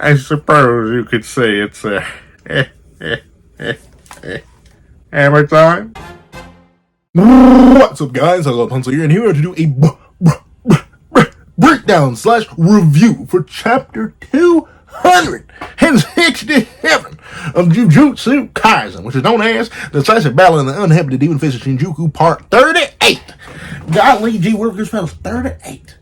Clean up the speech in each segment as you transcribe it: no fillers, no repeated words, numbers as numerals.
I suppose you could say it's a hammer time. What's up, guys? I love Pencil here, and here we are to do a breakdown slash review for chapter 267 of Jujutsu Kaisen, which is known as the Decisive Battle in the Uninhabited Demon Face of Shinjuku Part 38. Golly gee, we're just past 38.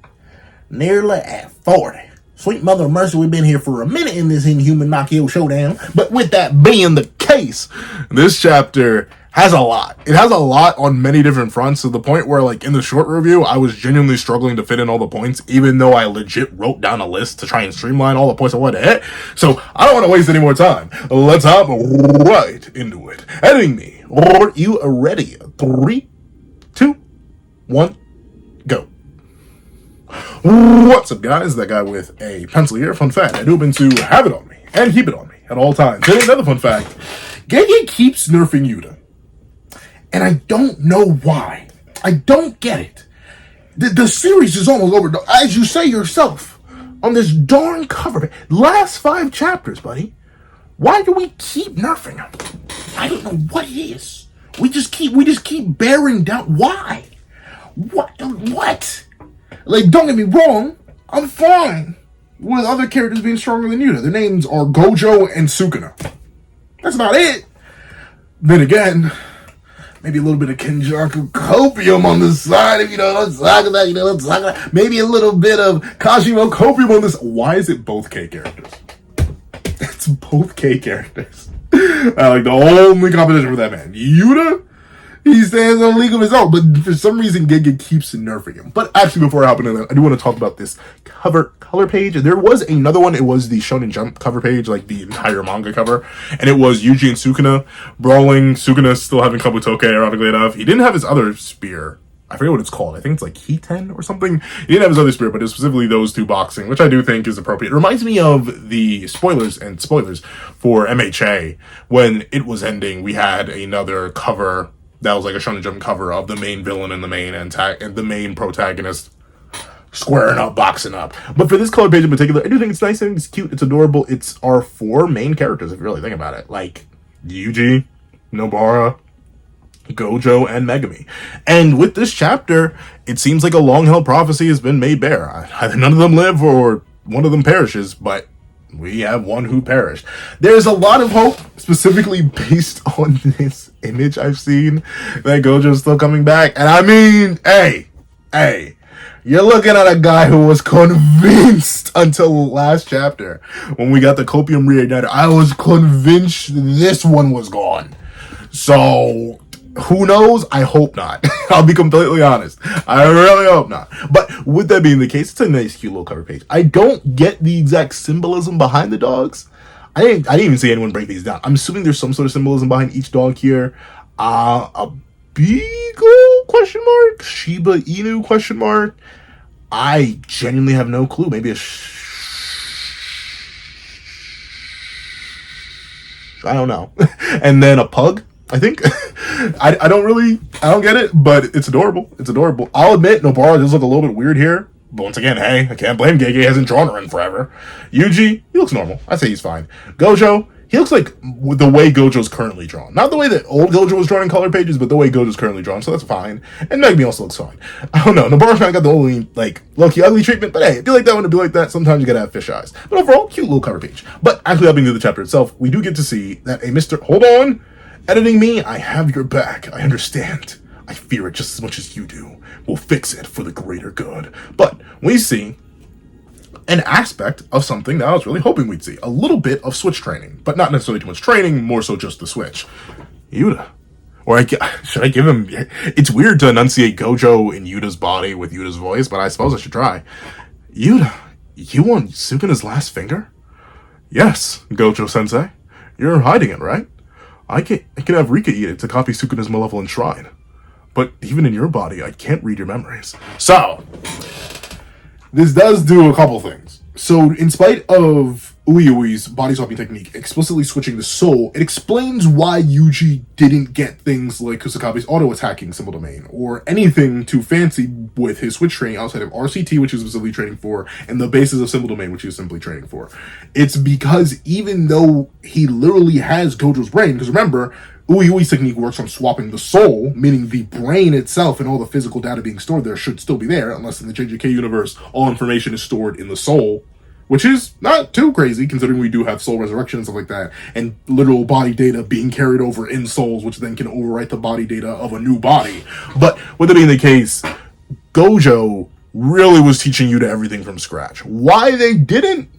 Nearly at 40. Sweet mother of mercy, we've been here for a minute in this Inhuman Knock-Heel showdown. But with that being the case, this chapter has a lot. It has a lot on many different fronts, to the point where, like, in the short review, I was genuinely struggling to fit in all the points, even though I legit wrote down a list to try and streamline all the points I wanted to hit. So I don't want to waste any more time. Let's hop right into it. Editing me. Are you ready? 3, 2, 1, go. What's up, guys? That guy with a pencil here. Fun fact, I do happen to have it on me and keep it on me at all times. And another fun fact, Gege keeps nerfing Yuta. And I don't know why. I don't get it. The series is almost over. As you say yourself, on this darn cover. Last 5 chapters, buddy. Why do we keep nerfing him? I don't know what it is. We just keep bearing down. Why? What? Like, don't get me wrong, I'm fine with other characters being stronger than Yuta. Their names are Gojo and Sukuna. That's about it. Then again, maybe a little bit of Kenjaku Copium on the side, if let's talk about, let's talk about, maybe a little bit of Kashimo Copium on this. Why is it both K characters? It's both K characters. I like the only competition for that man. Yuta? He stands on a league of his own, but for some reason, Gege keeps nerfing him. But actually, before I hop into that, I do want to talk about this color page. There was another one. It was the Shonen Jump cover page, like the entire manga cover. And it was Yuji and Sukuna brawling. Sukuna still having Kabutoke, ironically enough. He didn't have his other spear. I forget what it's called. I think it's like Hiten or something. He didn't have his other spear, but it was specifically those two boxing, which I do think is appropriate. It reminds me of the spoilers for MHA. When it was ending, we had another cover that was like a Shonen Jump cover of the main villain and the main protagonist squaring up, boxing up. But for this color page in particular, I do think it's nice. I think it's cute. It's adorable. It's our 4 main characters, if you really think about it. Like Yuji, Nobara, Gojo, and Megami. And with this chapter, it seems like a long-held prophecy has been made bare. Either none of them live or one of them perishes, but we have one who perished. There's a lot of hope, specifically based on this image I've seen, that Gojo's still coming back. And I mean, hey, you're looking at a guy who was convinced until the last chapter, when we got the Copium Reigniter, I was convinced this one was gone. So who knows? I hope not. I'll be completely honest. I really hope not. But with that being the case, it's a nice, cute little cover page. I don't get the exact symbolism behind the dogs. I didn't even see anyone break these down. I'm assuming there's some sort of symbolism behind each dog here. A beagle? Question mark? Shiba Inu? Question mark? I genuinely have no clue. Maybe I don't know. And then a pug, I think. I don't get it, but it's adorable. It's adorable. I'll admit, Nobara does look a little bit weird here. But once again, hey, I can't blame Gege. Hasn't drawn her in forever. Yuji, he looks normal. I say he's fine. Gojo, he looks like the way Gojo's currently drawn. Not the way that old Gojo was drawn in color pages, but the way Gojo's currently drawn. So that's fine. And Megami also looks fine. I don't know. Nobara's kind of got the only, like, low-key ugly treatment. But hey, if you like that one, if you like that, sometimes you gotta have fish eyes. But overall, cute little cover page. But actually, hopping into the chapter itself, we do get to see that a Mr. Hold on! Editing me, I have your back. I understand. I fear it just as much as you do. We'll fix it for the greater good. But we see an aspect of something that I was really hoping we'd see. A little bit of Switch training. But not necessarily too much training, more so just the Switch. Yuta. Or should I give him... It's weird to enunciate Gojo in Yuta's body with Yuta's voice, but I suppose I should try. Yuta, you want Sukuna's last finger? Yes, Gojo-sensei. You're hiding it, right? I can have Rika eat it to copy Sukuna's malevolent shrine. But even in your body, I can't read your memories. So, this does do a couple things. So, in spite of Uyui's body swapping technique, explicitly switching the soul, it explains why Yuji didn't get things like Kusakabe's auto-attacking symbol domain, or anything too fancy with his switch training outside of RCT, which he was specifically training for, and the basis of symbol domain, which he was simply training for. It's because even though he literally has Gojo's brain, because remember, Uyui's technique works on swapping the soul, meaning the brain itself and all the physical data being stored there should still be there, unless in the JJK universe, all information is stored in the soul, which is not too crazy, considering we do have soul resurrection and stuff like that, and literal body data being carried over in souls, which then can overwrite the body data of a new body. But with it being the case, Gojo really was teaching Yuta everything from scratch. Why they didn't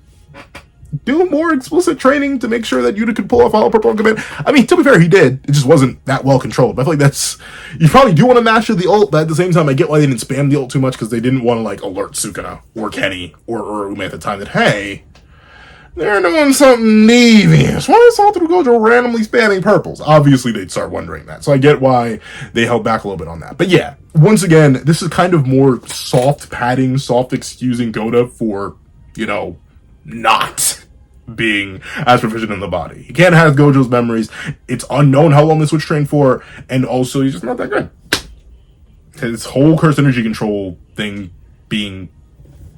do more explicit training to make sure that Yuta could pull off Hollow Purple on command. I mean, to be fair, he did. It just wasn't that well controlled. But I feel like that's... You probably do want to master the ult, but at the same time, I get why they didn't spam the ult too much, because they didn't want to, like, alert Sukuna or Kenny or Urume at the time that, hey, they're doing something devious. Why is Satoru Gojo randomly spamming purples? Obviously, they'd start wondering that. So I get why they held back a little bit on that. But yeah, once again, this is kind of more soft padding, soft excusing Goda for, you know, not being as proficient in the body. He can't have Gojo's memories. It's unknown how long this was trained for, and also he's just not that good. His whole cursed energy control thing being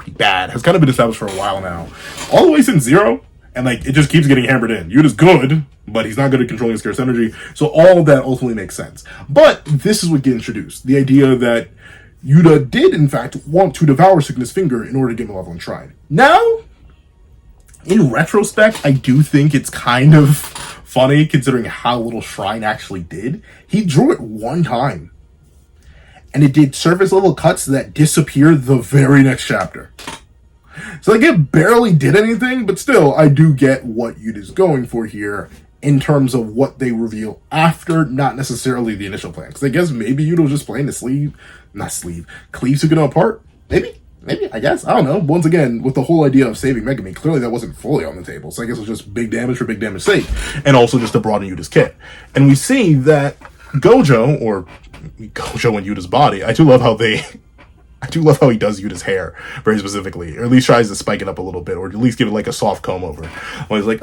bad has kind of been established for a while now. All the way since Zero, and like it just keeps getting hammered in. Yuta's good, but he's not good at controlling his cursed energy, so all of that ultimately makes sense. But this is what gets introduced. The idea that Yuta did, in fact, want to devour Sukuna's finger in order to get Malevolent Shrine. Now, in retrospect, I do think it's kind of funny considering how little Shrine actually did. He drew it one time, and it did surface level cuts that disappeared the very next chapter. So like it barely did anything, but still, I do get what Yuta's going for here in terms of what they reveal after, not necessarily the initial plan. Because I guess maybe Yuta was just playing to cleave Sukuna apart. Maybe, I guess. I don't know. Once again, with the whole idea of saving Megami, clearly that wasn't fully on the table. So I guess it was just big damage for big damage sake. And also just to broaden Yuta's kit. And we see that Gojo and Yuta's body, I do love how he does Yuta's hair very specifically. Or at least tries to spike it up a little bit. Or at least give it like a soft comb over. When he's like,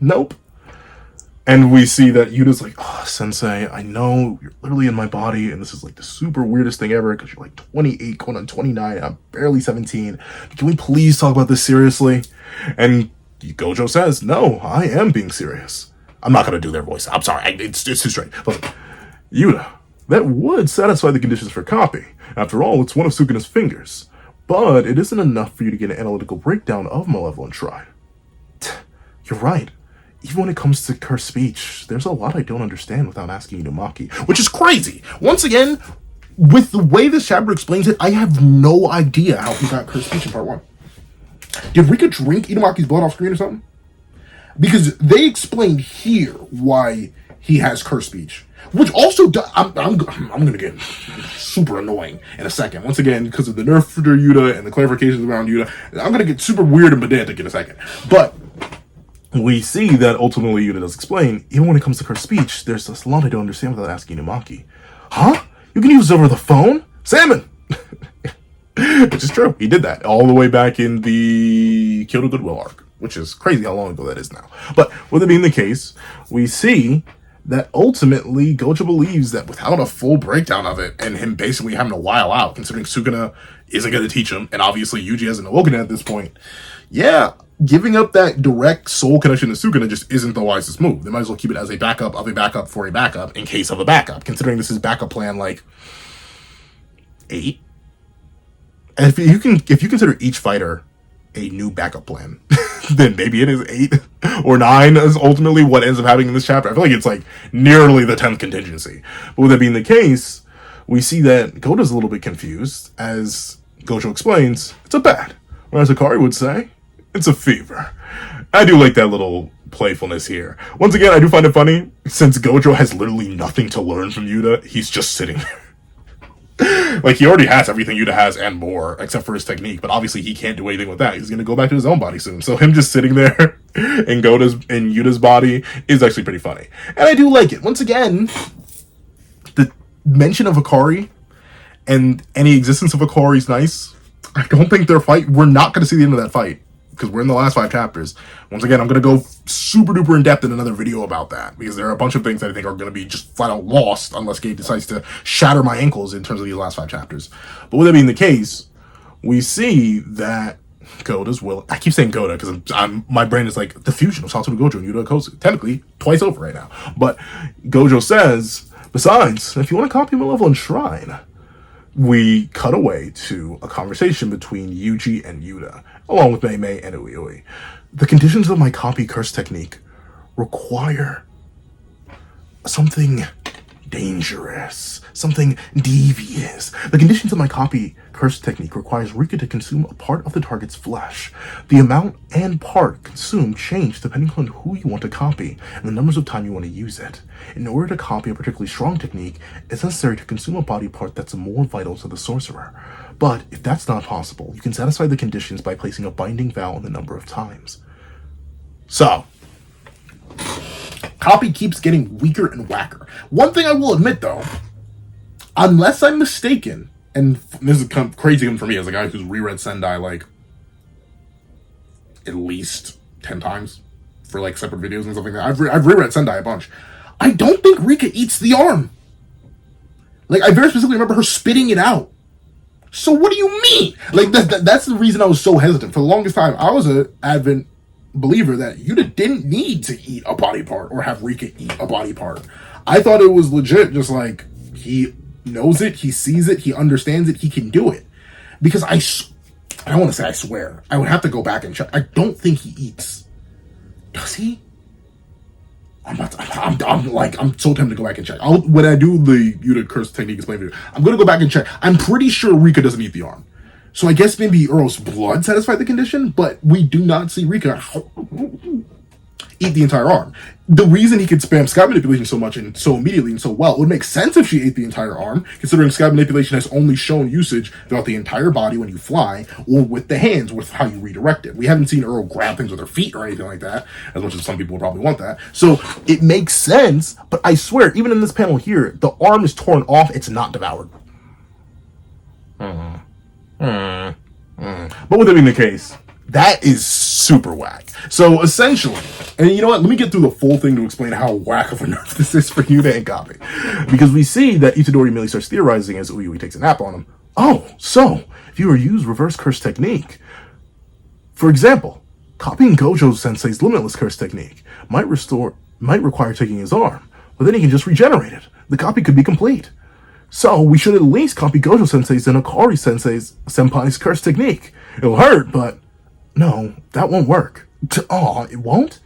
nope. And we see that Yuta's like, oh, Sensei, I know you're literally in my body, and this is like the super weirdest thing ever, because you're like 28, going on 29, and I'm barely 17. Can we please talk about this seriously? And Gojo says, no, I am being serious. I'm not going to do their voice. I'm sorry, it's too straight. But Yuta, that would satisfy the conditions for copy. After all, it's one of Sukuna's fingers. But it isn't enough for you to get an analytical breakdown of Malevolent Shrine. You're right. Even when it comes to cursed speech, there's a lot I don't understand without asking Inumaki, which is crazy. Once again, with the way this chapter explains it, I have no idea how he got cursed speech in part 1. Did Rika drink Inumaki's blood off screen or something? Because they explained here why he has cursed speech, which also I'm gonna get super annoying in a second. Once again, because of the nerf for Yuta and the clarifications around Yuta, I'm gonna get super weird and pedantic in a second. But we see that ultimately Yuta does explain, even when it comes to cursed speech, there's just a lot I don't understand without asking Inumaki. Huh? You can use it over the phone? Salmon! Which is true. He did that all the way back in the Kyoto Goodwill arc, which is crazy how long ago that is now. But with it being the case, we see that ultimately Gojo believes that without a full breakdown of it, and him basically having to while out, considering Sukuna isn't going to teach him, and obviously Yuji hasn't awoken at this point, yeah, giving up that direct soul connection to Sukuna just isn't the wisest move. They might as well keep it as a backup of a backup for a backup in case of a backup, considering this is backup plan like 8. And if you consider each fighter a new backup plan, then maybe it is 8 or 9 is ultimately what ends up happening in this chapter. I feel like it's like nearly the 10th contingency. But with that being the case, we see that Goda's a little bit confused as Gojo explains, it's a bad. Or as Akari would say, it's a fever. I do like that little playfulness here. Once again, I do find it funny, since Gojo has literally nothing to learn from Yuta, he's just sitting there. Like, he already has everything Yuta has and more, except for his technique, but obviously he can't do anything with that. He's gonna go back to his own body soon. So him just sitting there in Yuta's body is actually pretty funny. And I do like it. Once again, the mention of Akari and any existence of Akari is nice. I don't think their fight, we're not gonna see the end of that fight. because we're in the last 5 chapters. Once again, I'm going to go super duper in depth in another video about that, because there are a bunch of things that I think are going to be just flat out lost unless Gege decides to shatter my ankles in terms of these last 5 chapters. But with that being the case, we see that Goda's will. I keep saying Goda because my brain is like the fusion of Satoru Gojo and Yuta and Gojo. Technically, twice over right now. But Gojo says, besides, if you want to copy Malevolent Shrine, we cut away to a conversation between Yuji and Yuta, along with Mei Mei and Ui Ui. The conditions of my copy curse technique require something dangerous, something devious. The conditions of my copy curse technique requires Rika to consume a part of the target's flesh. The amount and part consumed change depending on who you want to copy and the numbers of time you want to use it. In order to copy a particularly strong technique, it's necessary to consume a body part that's more vital to the sorcerer. But if that's not possible, you can satisfy the conditions by placing a binding vow on the number of times. So, copy keeps getting weaker and whacker. One thing I will admit, though, unless I'm mistaken, and this is crazy for me as a guy who's reread Sendai like at least 10 times for like separate videos and stuff like that. I've reread Sendai a bunch. I don't think Rika eats the arm. Like, I very specifically remember her spitting it out. So what do you mean? Like, that's the reason I was so hesitant. For the longest time, I was an advent believer that Yuta didn't need to eat a body part or have Rika eat a body part. I thought it was legit, just like, he knows it, he sees it, he understands it, he can do it. Because I don't want to say I swear. I would have to go back and check. I don't think he eats. Does he? I'm so tempted to go back and check. When I do the Yuta curse technique explain video, I'm going to go back and check. I'm pretty sure Rika doesn't eat the arm. So I guess maybe Uro's blood satisfied the condition, but we do not see Rika eat the entire arm. The reason he could spam sky manipulation so much and so immediately and so well, it would make sense if she ate the entire arm, considering sky manipulation has only shown usage throughout the entire body when you fly, or with the hands, with how you redirect it. We haven't seen Uro grab things with her feet or anything like that, as much as some people would probably want that. So it makes sense, but I swear, even in this panel here, the arm is torn off, it's not devoured. But with it being the case, that is super whack. So essentially, and you know what, let me get through the full thing to explain how whack of a nerf this is for Yuta and Copy. Because we see that Itadori immediately starts theorizing as Uyui takes a nap on him. Oh, so, if you were to use reverse curse technique, for example, copying Gojo Sensei's limitless curse technique might require taking his arm, but then he can just regenerate it. The copy could be complete. So, we should at least copy Gojo Sensei's and Akari Senpai's curse technique. It'll hurt, but no, that won't work. Aw, it won't?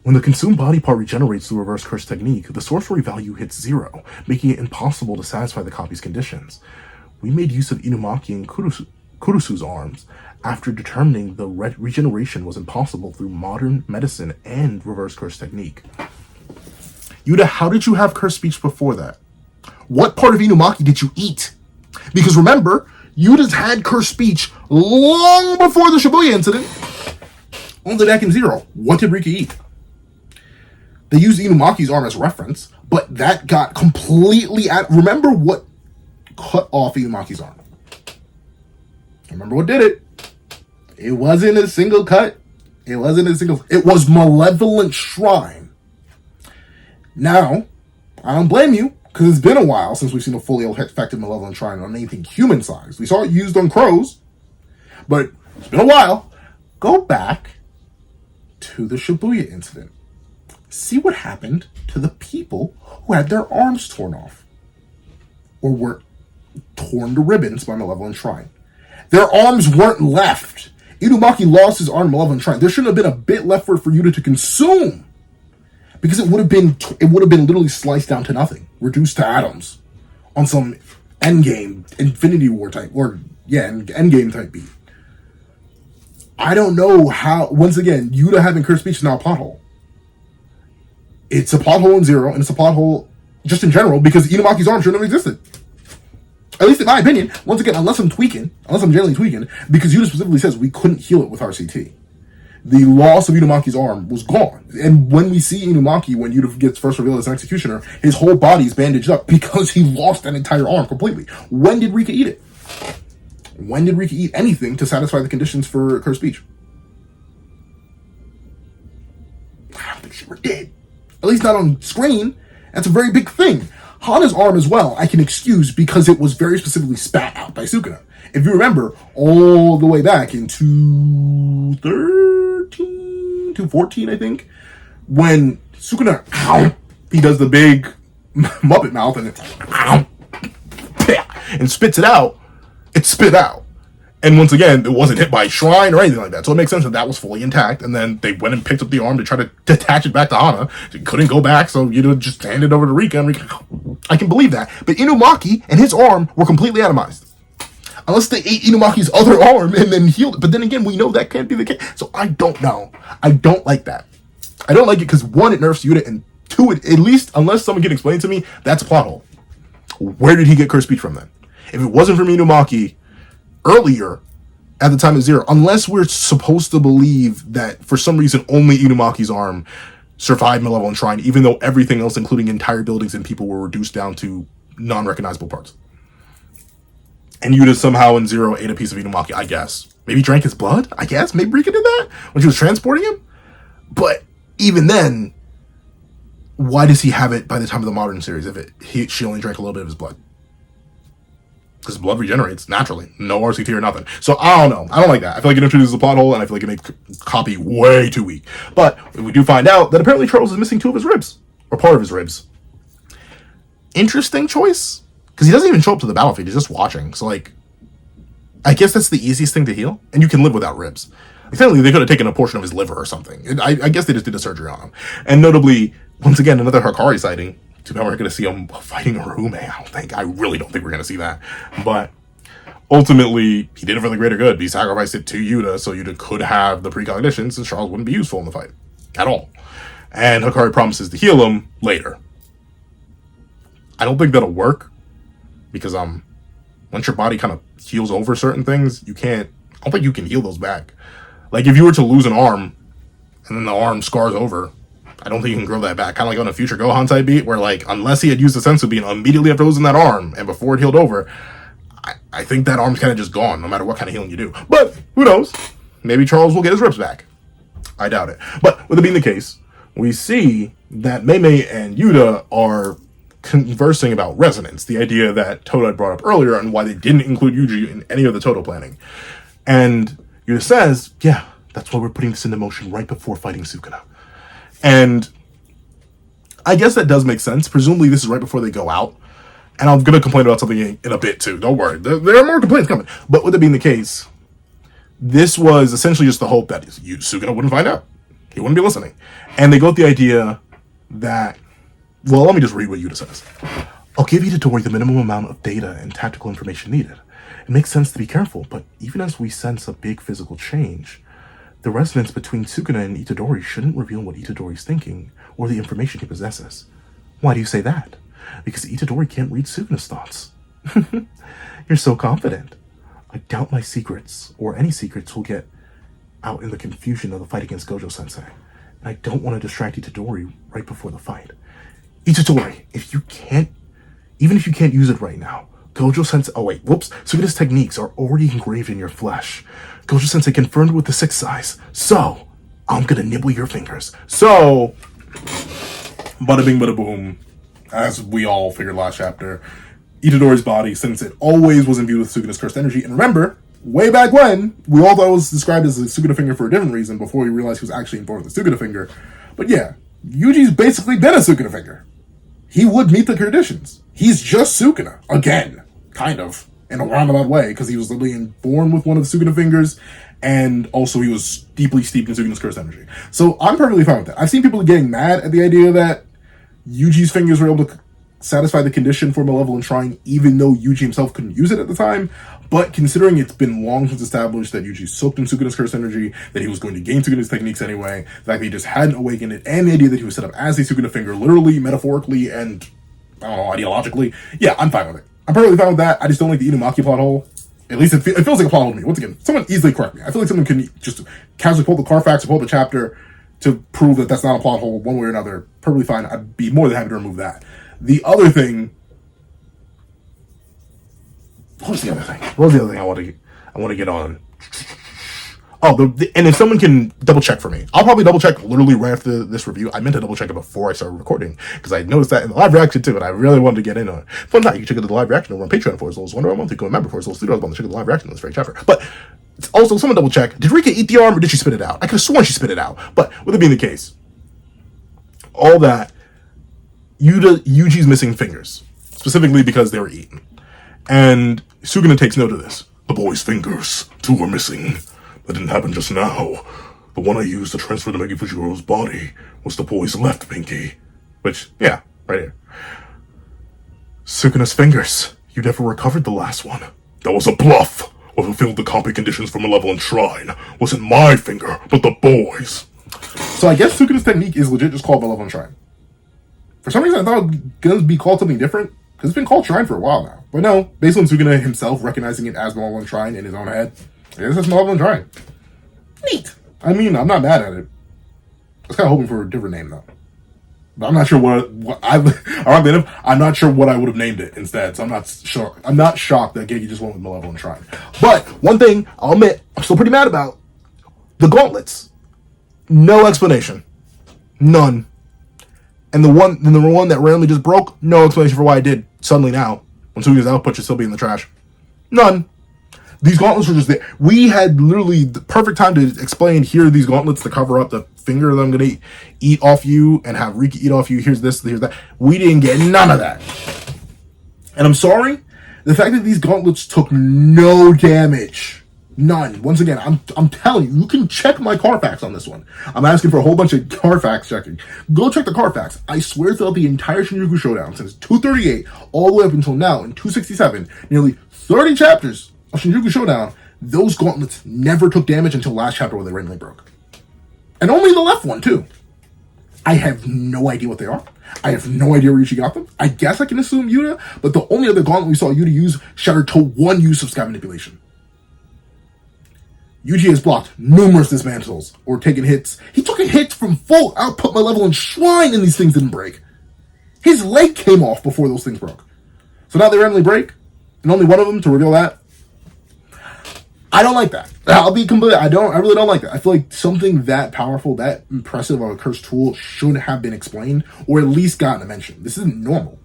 When the consumed body part regenerates through reverse curse technique, the sorcery value hits 0, making it impossible to satisfy the copy's conditions. We made use of Inumaki and Kurusu's arms after determining the regeneration was impossible through modern medicine and reverse curse technique. Yuta, how did you have curse speech before that? What part of Inumaki did you eat? Because remember, Yuta's had cursed speech long before the Shibuya incident. Only back in 0. What did Rika eat? They used Inumaki's arm as reference, but that got completely remember what cut off Inumaki's arm? Remember what did it? It wasn't a single cut. It was Malevolent Shrine. Now, I don't blame you, because it's been a while since we've seen a fully effective Malevolent Shrine on anything human-sized. We saw it used on crows, but it's been a while. Go back to the Shibuya incident. See what happened to the people who had their arms torn off, or were torn to ribbons by Malevolent Shrine. Their arms weren't left. Inumaki lost his arm in Malevolent Shrine. There shouldn't have been a bit left for Yuta to consume, because it would have been literally sliced down to nothing, reduced to atoms, on some endgame Infinity War type, endgame type beat. I don't know how. Once again, Yuta having cursed speech is now a plot hole. It's a plot hole in 0, and it's a plot hole just in general because Inumaki's arm shouldn't have existed. At least in my opinion. Once again, unless I'm generally tweaking, because Yuta specifically says we couldn't heal it with RCT. The loss of Inumaki's arm was gone. And when we see Inumaki, when Yuta gets first revealed as an executioner, his whole body is bandaged up because he lost an entire arm completely. When did Rika eat it? When did Rika eat anything to satisfy the conditions for cursed speech? think she ever did. At least not on screen. That's a very big thing. Hana's arm as well, I can excuse because it was very specifically spat out by Sukuna. If you remember, all the way back in 2013, 2014, I think, when Sukuna, he does the big Muppet mouth and and spits it out, it spit out. And once again, it wasn't hit by a shrine or anything like that. So it makes sense that that was fully intact. And then they went and picked up the arm to try to detach it back to Hana. It couldn't go back, so just hand it over to Rika. And Rika, I can believe that. But Inumaki and his arm were completely atomized. Unless they ate Inumaki's other arm and then healed it. But then again, we know that can't be the case. So I don't know. I don't like that. I don't like it because, one, it nerfs Yuta, and two, at least, unless someone can explain to me, that's a plot hole. Where did he get cursed speech from then? If it wasn't from Inumaki earlier, at the time of Zero, unless we're supposed to believe that for some reason only Inumaki's arm survived Malevolent Shrine, even though everything else, including entire buildings and people, were reduced down to non-recognizable parts. And Yuta somehow in Zero ate a piece of Inumaki, I guess. Maybe drank his blood, I guess. Maybe Rika did that when she was transporting him. But even then, why does he have it by the time of the modern series if she only drank a little bit of his blood? Because blood regenerates naturally. No RCT or nothing. So I don't know. I don't like that. I feel like it introduces a plot hole, and I feel like it makes Copy way too weak. But we do find out that apparently Charles is missing 2 of his ribs. Or part of his ribs. Interesting choice. Because he doesn't even show up to the battlefield. He's just watching. So, like, I guess that's the easiest thing to heal. And you can live without ribs. Technically, they could have taken a portion of his liver or something. I guess they just did a surgery on him. And notably, once again, another Hakari sighting. Too bad we're going to see him fighting Harume. I really don't think we're going to see that. But ultimately, he did it for the greater good. He sacrificed it to Yuta, so Yuta could have the precognitions, and Charles wouldn't be useful in the fight. At all. And Hakari promises to heal him later. I don't think that'll work. Because, once your body kind of heals over certain things, I don't think you can heal those back. Like, if you were to lose an arm, and then the arm scars over, I don't think you can grow that back. Kind of like on a future Gohan type beat, where, like, unless he had used the Sensu Bean immediately after losing that arm, and before it healed over, I think that arm's kind of just gone, no matter what kind of healing you do. But, who knows? Maybe Charles will get his ribs back. I doubt it. But, with it being the case, we see that Mei and Yuta are conversing about resonance, the idea that Toto had brought up earlier, and why they didn't include Yuji in any of the Toto planning. And Yuta says, yeah, that's why we're putting this into motion right before fighting Sukuna. And I guess that does make sense. Presumably this is right before they go out. And I'm going to complain about something in a bit too. Don't worry. There are more complaints coming. But with it being the case, this was essentially just the hope that Sukuna wouldn't find out. He wouldn't be listening. And they go with the idea that, well, let me just read what Yuta says. I'll give Itadori the minimum amount of data and tactical information needed. It makes sense to be careful, but even as we sense a big physical change, the resonance between Sukuna and Itadori shouldn't reveal what Itadori's thinking or the information he possesses. Why do you say that? Because Itadori can't read Sukuna's thoughts. You're so confident. I doubt my secrets, or any secrets, will get out in the confusion of the fight against Gojo-sensei. And I don't want to distract Itadori right before the fight. Itadori, even if you can't use it right now, Sukuna's techniques are already engraved in your flesh. Gojo-sensei confirmed with the 6th size. So, I'm gonna nibble your fingers. So, bada bing bada boom. As we all figured last chapter, Itadori's body, since it always was imbued with Sukuna's cursed energy, and remember, way back when, we all thought it was described as a Sukuna finger for a different reason, before we realized he was actually informed of the Sukuna finger. But yeah, Yuji's basically been a Sukuna finger. He would meet the conditions. He's just Sukuna. Again. Kind of. In a roundabout way, because he was literally born with one of the Sukuna fingers, and also he was deeply steeped in Sukuna's cursed energy. So I'm perfectly fine with that. I've seen people getting mad at the idea that Yuji's fingers were able to satisfy the condition for Malevolent Shrine, even though Yuji himself couldn't use it at the time. But considering it's been long since established that Yuji soaked in Sukuna's cursed energy, that he was going to gain Sukuna's techniques anyway, the fact that he just hadn't awakened it, and the idea that he was set up as a Sukuna finger, literally, metaphorically, and, I don't know, ideologically, yeah, I'm fine with it. I'm perfectly fine with that. I just don't like the Inumaki plot hole. At least it feels like a plot hole to me. Once again, someone easily correct me. I feel like someone can just casually pull the Carfax or pull the chapter to prove that that's not a plot hole one way or another. Perfectly fine. I'd be more than happy to remove that. The other thing... What was the other thing I want to get on? And if someone can double check for me, I'll probably double check literally right after this review. I meant to double check it before I started recording because I noticed that in the live reaction too, and I really wanted to get in on it. Fun fact, you can check out the live reaction over on Patreon for $4 $1 a month. You can remember for $4 $3 a month to check out the live reaction on this very chapter. But also, someone double check: did Rika eat the arm or did she spit it out? I could have sworn she spit it out. But with it being the case, all that, Yuji's missing fingers, specifically because they were eaten, and Suguna takes note of this. The boy's fingers, 2 were missing. That didn't happen just now. The one I used to transfer to Megi Fujiro's body was the boy's left pinky. Which, yeah, right here. Sukuna's fingers. You never recovered the last one. That was a bluff. What fulfilled the copy conditions for Malevolent Shrine wasn't my finger, but the boy's. So I guess Sukuna's technique is legit just called Malevolent Shrine. For some reason I thought it was going to be called something different, because it's been called Shrine for a while now. But no, based on Suguna himself recognizing it as Malevolent Shrine in his own head, I guess it's Malevolent Shrine. Neat. I mean, I'm not mad at it. I was kind of hoping for a different name, though. But I'm not sure I'm not sure what I would have named it instead, so I'm not sure. I'm not shocked that Gege just went with Malevolent Shrine. But one thing I'll admit I'm still pretty mad about: the gauntlets. No explanation. None. And the one that randomly just broke, no explanation for why it did suddenly now, when Suguna's output should still be in the trash. None. These gauntlets were just there. We had literally the perfect time to explain, here are these gauntlets to cover up the finger that I'm going to eat off you and have Rika eat off you. Here's this, here's that. We didn't get none of that. And I'm sorry, the fact that these gauntlets took no damage. None. Once again, I'm telling you, you can check my Carfax on this one. I'm asking for a whole bunch of Carfax checking. Go check the Carfax. I swear throughout the entire Shinjuku Showdown, since 238 all the way up until now in 267, nearly 30 chapters of Shinjuku Showdown, those gauntlets never took damage until last chapter where they randomly broke. And only the left one, too. I have no idea what they are. I have no idea where Yuji got them. I guess I can assume Yuta, but the only other gauntlet we saw Yuta use shattered to one use of sky manipulation. Yuji has blocked numerous dismantles or taken hits. He took a hit from full output Malevolent Shrine and these things didn't break. His leg came off before those things broke. So now they randomly break, and only one of them to reveal that. I don't like that. I'll be completely, I really don't like that. I feel like something that powerful, that impressive of a cursed tool should have been explained, or at least gotten a mention. This isn't normal.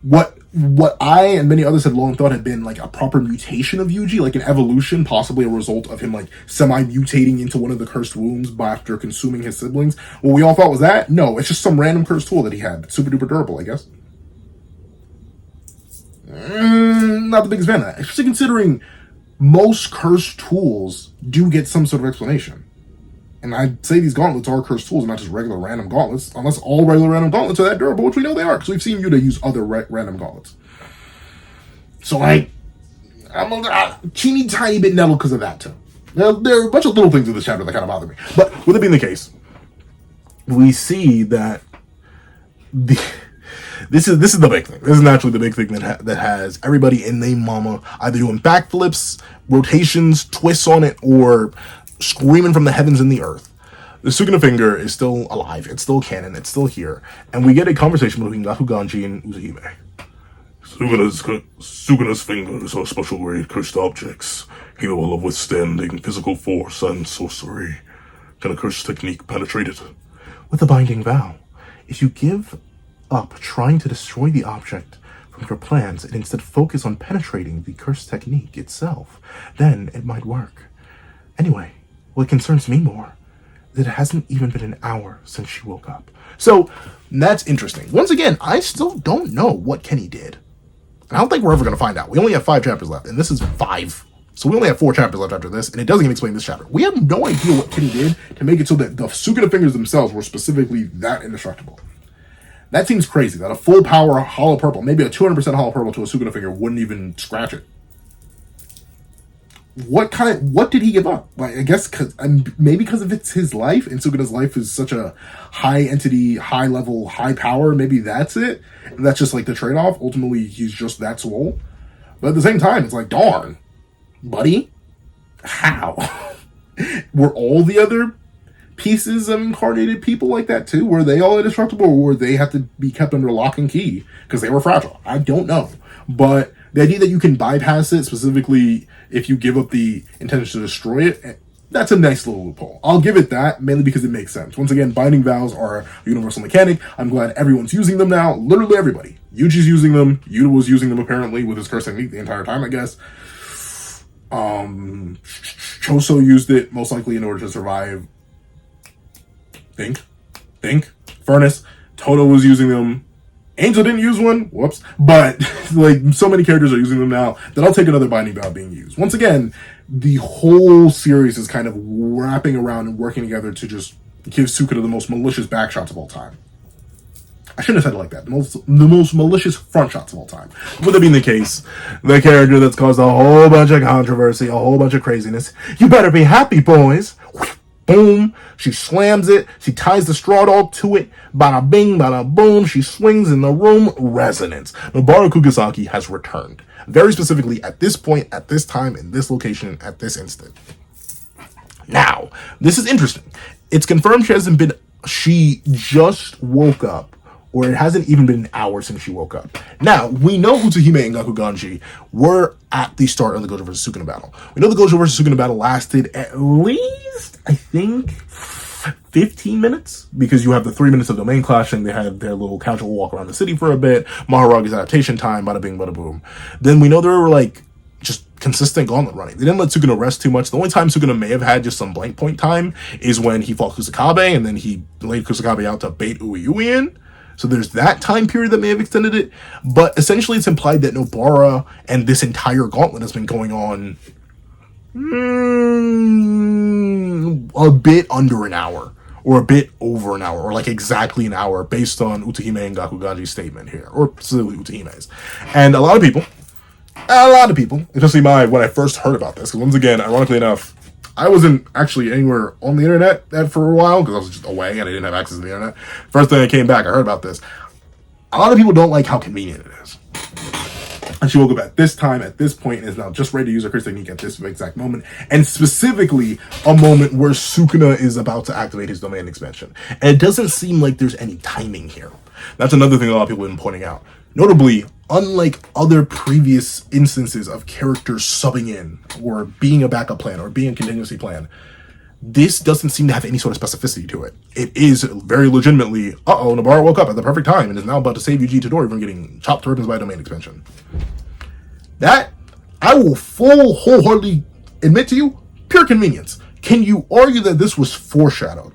What I and many others had long thought had been like a proper mutation of Yuji, like an evolution, possibly a result of him like semi-mutating into one of the cursed wombs after consuming his siblings. What we all thought was that? No, it's just some random cursed tool that he had. Super duper durable, I guess. Not the biggest fan of that. Especially considering most cursed tools do get some sort of explanation. And I'd say these gauntlets are cursed tools, not just regular random gauntlets, unless all regular random gauntlets are that durable, which we know they are, because we've seen Yuta use other random gauntlets. So I'm a teeny tiny bit nettled because of that, too. Now, there are a bunch of little things in this chapter that kind of bother me. But with it being the case, we see that this is the big thing. This is naturally the big thing that has everybody in the mama either doing backflips, rotations, twists on it, or screaming from the heavens and the earth. The Suguna finger is still alive. It's still canon. It's still here. And we get a conversation between Gakuganji and Uzahime. Suguna's fingers are special grade cursed objects, capable of withstanding physical force and sorcery. Can a cursed technique penetrate it? With the binding vow, if you give up trying to destroy the object from your plans and instead focus on penetrating the cursed technique itself, then it might work. Anyway, what concerns me more is that it hasn't even been an hour since she woke up. So, that's interesting. Once again, I still don't know what Kenny did. I don't think we're ever going to find out. We only have 5 chapters left, and this is 5. So we only have 4 chapters left after this, and it doesn't even explain this chapter. We have no idea what Kenny did to make it so that the Suguna fingers themselves were specifically that indestructible. That seems crazy, that a full power hollow purple, maybe a 200% hollow purple to a Suguna finger wouldn't even scratch it. What did he give up? Like, I guess maybe because of it's his life, and Suguna's life is such a high entity, high level, high power, maybe that's it. And that's just like the trade-off. Ultimately, he's just that swole. But at the same time, it's like, darn, buddy, how? Were all the other pieces of incarnated people like that too? Were they all indestructible, or were they have to be kept under lock and key because they were fragile? I don't know. But the idea that you can bypass it, specifically if you give up the intention to destroy it, That's a nice little loophole. I'll give it that, mainly because it makes sense. Once again, binding vows are a universal mechanic. I'm glad everyone's using them now. Literally everybody. Yuji's using them. Yuta was using them apparently with his curse technique the entire time, I guess. Choso used it most likely in order to survive. Think. Furnace. Toto was using them. Angel didn't use one. Whoops. But like so many characters are using them now that I'll take another binding vow being used. Once again, the whole series is kind of wrapping around and working together to just give Sukuna the most malicious back shots of all time. I shouldn't have said it like that. The most malicious front shots of all time. With that being the case, the character that's caused a whole bunch of controversy, a whole bunch of craziness. You better be happy, boys. Boom. She slams it. She ties the straw dog to it. Bada bing, bada boom. She swings in the room. Resonance. Nobara Kugisaki has returned. Very specifically at this point, at this time, in this location, at this instant. Now, this is interesting. It's confirmed she just woke up, or it hasn't even been an hour since she woke up. Now, we know Utsuhime and Gakuganji were at the start of the Gojo vs. Sukuna battle. We know the Gojo vs. Sukuna battle lasted at least, I think, 15 minutes, because you have the 3 minutes of domain clashing. They had their little casual walk around the city for a bit, Maharagi's adaptation time, bada bing, bada boom. Then we know there were like just consistent gauntlet running. They didn't let Sukuna rest too much. The only time Sukuna may have had just some blank point time is when he fought Kusakabe, and then he laid Kusakabe out to bait Ueyui in. So there's that time period that may have extended it. But essentially it's implied that Nobara and this entire gauntlet has been going on a bit under an hour, or a bit over an hour, or like exactly an hour, based on Utsuhime and Gakuganji's statement here, or specifically Utsuhime's. And a lot of people, especially when I first heard about this, because once again, ironically enough, I wasn't actually anywhere on the internet for a while, because I was just away and I didn't have access to the internet. First thing I came back, I heard about this. A lot of people don't like how convenient it is. And she woke up at this time, at this point, and is now just ready to use her curse technique at this exact moment. And specifically, a moment where Sukuna is about to activate his domain expansion. And it doesn't seem like there's any timing here. That's another thing a lot of people have been pointing out. Notably, unlike other previous instances of characters subbing in, or being a backup plan, or being a contingency plan, this doesn't seem to have any sort of specificity to it. It is very legitimately, Nobara woke up at the perfect time and is now about to save Yuji Todori from getting chopped to ribbons by a domain expansion. That, I will wholeheartedly admit to you, pure convenience. Can you argue that this was foreshadowed?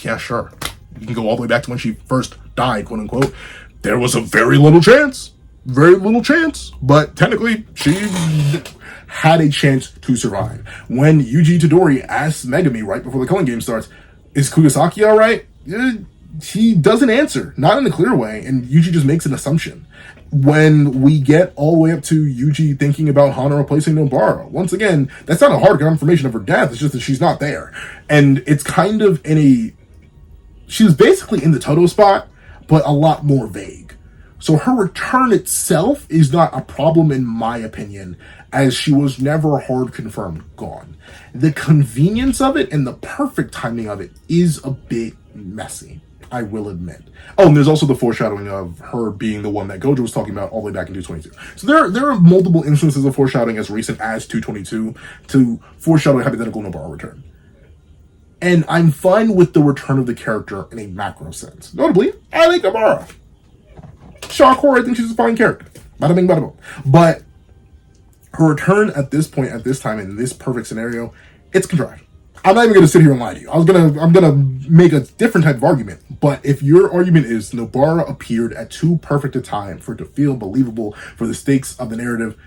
Yeah, sure. You can go all the way back to when she first died, quote unquote. There was a very little chance, but technically she had a chance to survive. When Yuji Todori asks Megami right before the killing game starts, is Kugisaki alright? He doesn't answer, not in a clear way, and Yuji just makes an assumption. When we get all the way up to Yuji thinking about Hana replacing Nobara, once again, that's not a hard confirmation of her death, it's just that she's not there. And it's kind of she's basically in the Toto spot, but a lot more vague. So her return itself is not a problem in my opinion, as she was never hard confirmed gone. The convenience of it and the perfect timing of it is a bit messy, I will admit. Oh, and there's also the foreshadowing of her being the one that Gojo was talking about all the way back in 222. So there are multiple instances of foreshadowing as recent as 222 to foreshadow a hypothetical Nobara return. And I'm fine with the return of the character in a macro sense. Notably, I like Nobara. Shock horror, I think she's a fine character. Bada bing, bada boom. But her return at this point, at this time, in this perfect scenario, it's contrived. I'm not even going to sit here and lie to you. I'm gonna make a different type of argument. But if your argument is Nobara appeared at too perfect a time for it to feel believable for the stakes of the narrative,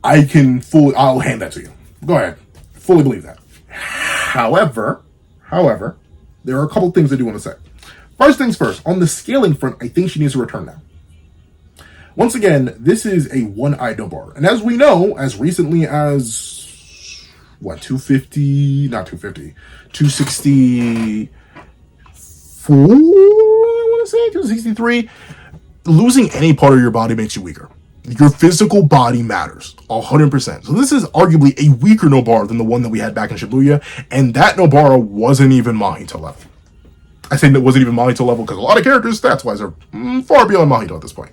I'll hand that to you. Go ahead. Fully believe that. However, there are a couple things I do want to say. First things first, on the scaling front, I think she needs to return now. Once again, this is a one-eyed Nobara. And as we know, as recently as 264, I want to say 263, losing any part of your body makes you weaker. Your physical body matters 100%. So this is arguably a weaker Nobara than the one that we had back in Shibuya, and that Nobara wasn't even Mahito level. I say that wasn't even Mahito level because a lot of characters, stats-wise, are far beyond Mahito at this point.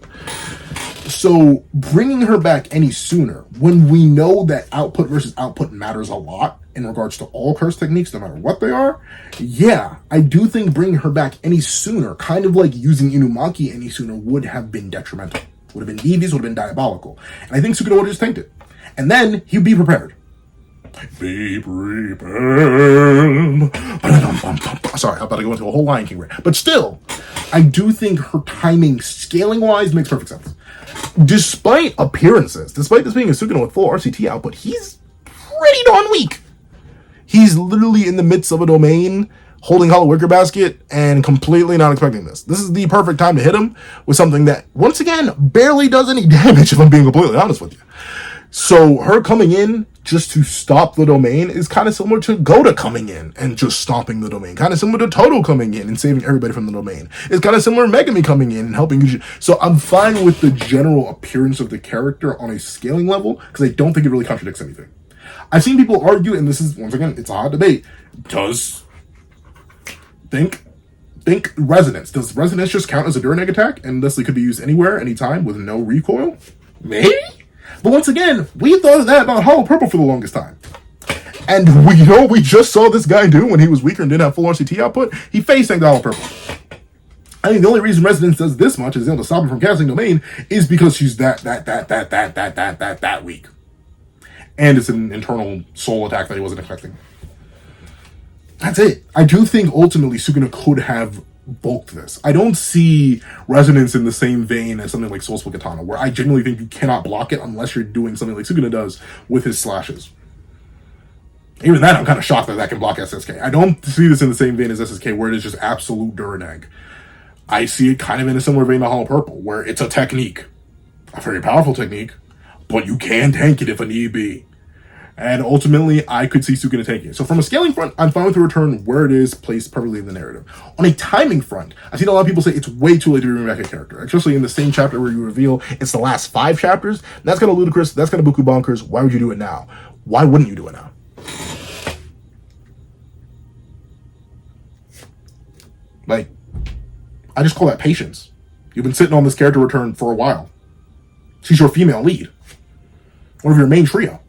So bringing her back any sooner, when we know that output versus output matters a lot, in regards to all curse techniques, no matter what they are, yeah, I do think bringing her back any sooner, kind of like using Inumaki any sooner, would have been detrimental. Would have been devious, would have been diabolical. And I think Sukuna would have just tanked it. And then he'd be prepared. Be prepared. Sorry, I'm about to go into a whole Lion King rant. But still, I do think her timing, scaling-wise, makes perfect sense. Despite appearances, despite this being a Sukuna with full RCT output, he's pretty darn weak. He's literally in the midst of a domain, holding Hollow Wicker Basket, and completely not expecting this. This is the perfect time to hit him with something that, once again, barely does any damage, if I'm being completely honest with you. So her coming in just to stop the domain is kind of similar to Goda coming in and just stopping the domain. Kind of similar to Toto coming in and saving everybody from the domain. It's kind of similar to Megami coming in and helping you. So I'm fine with the general appearance of the character on a scaling level because I don't think it really contradicts anything. I've seen people argue, and this is, once again, it's a hot debate. Think resonance. Does resonance just count as a Duraneg attack and thus it could be used anywhere, anytime with no recoil? Maybe? But once again, we thought of that about Hollow Purple for the longest time. And we just saw this guy do when he was weaker and didn't have full RCT output. He face tanked Hollow Purple. I think the only reason Resonance does this much is able to stop him from casting Domain is because she's that weak. And it's an internal soul attack that he wasn't expecting. That's it. I do think ultimately Sukuna could have bulked this. I don't see Resonance in the same vein as something like Soulsplit Katana, where I genuinely think you cannot block it unless you're doing something like Sukuna does with his slashes. Even then, I'm kind of shocked that can block SSK. I don't see this in the same vein as SSK, where it is just absolute Duraneg. I see it kind of in a similar vein to Hollow Purple, where it's a technique. A very powerful technique, but you can tank it if a need be. And ultimately, I could see Sukuna taking it. So from a scaling front, I'm fine with the return where it is placed perfectly in the narrative. On a timing front, I've seen a lot of people say it's way too late to bring back a character. Especially in the same chapter where you reveal it's the last 5 chapters. That's kind of ludicrous. That's kind of buku bonkers. Why would you do it now? Why wouldn't you do it now? Like, I just call that patience. You've been sitting on this character return for a while. She's your female lead. One of your main trio.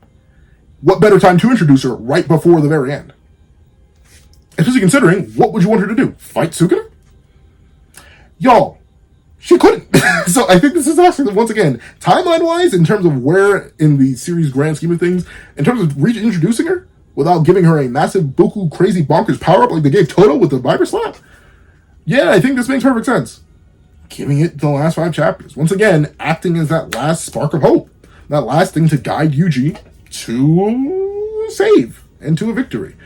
What better time to introduce her right before the very end? Especially considering, what would you want her to do? Fight Sukuna? Y'all, she couldn't. So I think this is actually, once again, timeline-wise, in terms of where in the series' grand scheme of things, in terms of reintroducing her, without giving her a massive, buku, crazy, bonkers power-up like they gave Toto with the Viper Slap, yeah, I think this makes perfect sense. Giving it the last 5 chapters. Once again, acting as that last spark of hope. That last thing to guide Yuji to save and to a victory.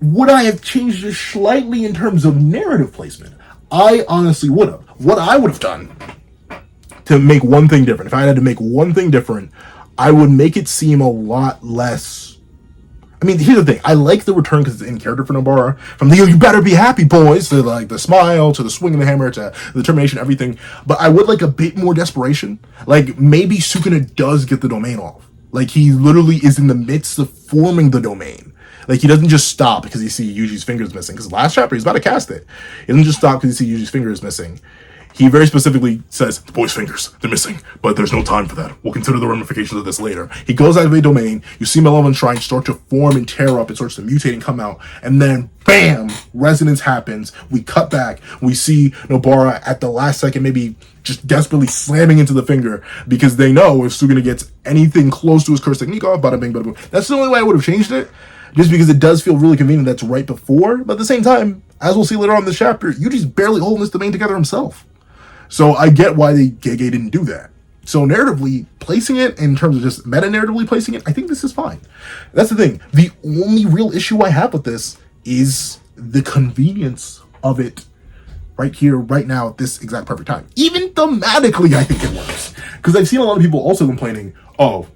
Would I have changed it slightly in terms of narrative placement? I honestly would have. What I would have done to make one thing different, if I had to make one thing different, I would make it seem a lot less. I mean, here's the thing. I like the return because it's in character for Nobara. From the "you better be happy, boys" to like the smile, to the swing of the hammer, to the determination, everything. But I would like a bit more desperation. Like maybe Sukuna does get the domain off. Like he literally is in the midst of forming the domain. Like he doesn't just stop because he sees Yuji's fingers missing. Because last chapter he's about to cast it. He doesn't just stop because he sees Yuji's fingers missing. He very specifically says, the boy's fingers, they're missing, but there's no time for that. We'll consider the ramifications of this later. He goes out of a domain, you see Malevolent Shrine start to form and tear up, it starts to mutate and come out, and then, bam, resonance happens, we cut back, we see Nobara at the last second maybe just desperately slamming into the finger, because they know if Sukuna gets anything close to his curse technique off, bada bing, bada boom. That's the only way I would have changed it, just because it does feel really convenient that's right before, but at the same time, as we'll see later on in this chapter, Yuji's barely holding this domain together himself. So I get why Gege didn't do that. So narratively, placing it in terms of just meta-narratively placing it, I think this is fine. That's the thing. The only real issue I have with this is the convenience of it right here, right now, at this exact perfect time. Even thematically, I think it works. Because I've seen a lot of people also complaining, oh,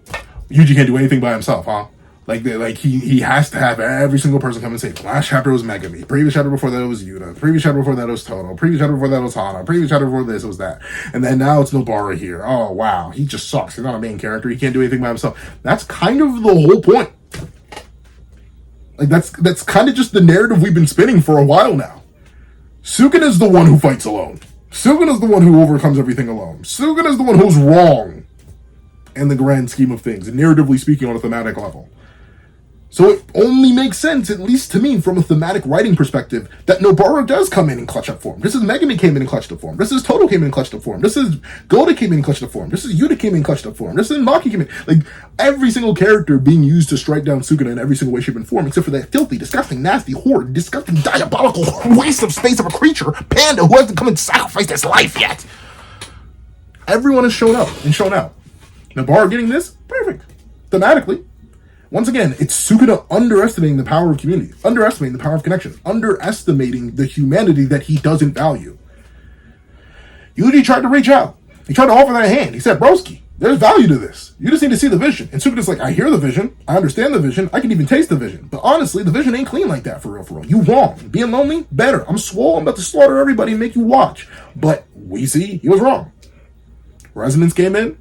Yuji can't do anything by himself, huh? Like he has to have every single person come and say, last chapter was Megami, previous chapter before that was Yuta, previous chapter before that was Toto, previous chapter before that was Hana, previous chapter before this was that. And then now it's Nobara here. Oh, wow, he just sucks. He's not a main character. He can't do anything by himself. That's kind of the whole point. Like, that's kind of just the narrative we've been spinning for a while now. Sukuna is the one who fights alone. Sukuna is the one who overcomes everything alone. Sukuna is the one who's wrong in the grand scheme of things, narratively speaking on a thematic level. So it only makes sense, at least to me, from a thematic writing perspective, that Nobara does come in and clutch up for him. Just as Megami came in and clutched up for him. Just as Toto came in and clutched up for him. Just as Gode came in and clutched up for him. Just as Yuta came in and clutched up for him. Just as Maki came in. Like, every single character being used to strike down Sukuna in every single way, shape, and form, except for that filthy, disgusting, nasty, horrid, disgusting, diabolical waste of space of a creature, Panda, who hasn't come and sacrificed his life yet. Everyone has shown up and shown out. Nobara getting this? Perfect. Thematically. Once again, it's Sukuna underestimating the power of community, underestimating the power of connection, underestimating the humanity that he doesn't value. Yuji tried to reach out. He tried to offer that hand. He said, broski, there's value to this. You just need to see the vision. And Sukuna's like, I hear the vision. I understand the vision. I can even taste the vision. But honestly, the vision ain't clean like that for real, for real. You wrong. Being lonely, better. I'm swole. I'm about to slaughter everybody and make you watch. But we see he was wrong. Resonance came in,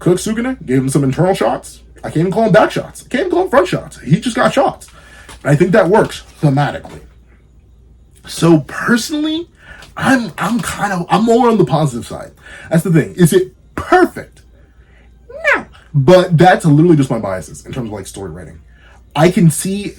cooked Sukuna, gave him some internal shots. I can't even call him back shots. I can't even call him front shots. He just got shots. And I think that works thematically. So personally, I'm more on the positive side. That's the thing. Is it perfect? No. But that's literally just my biases in terms of like story writing. I can see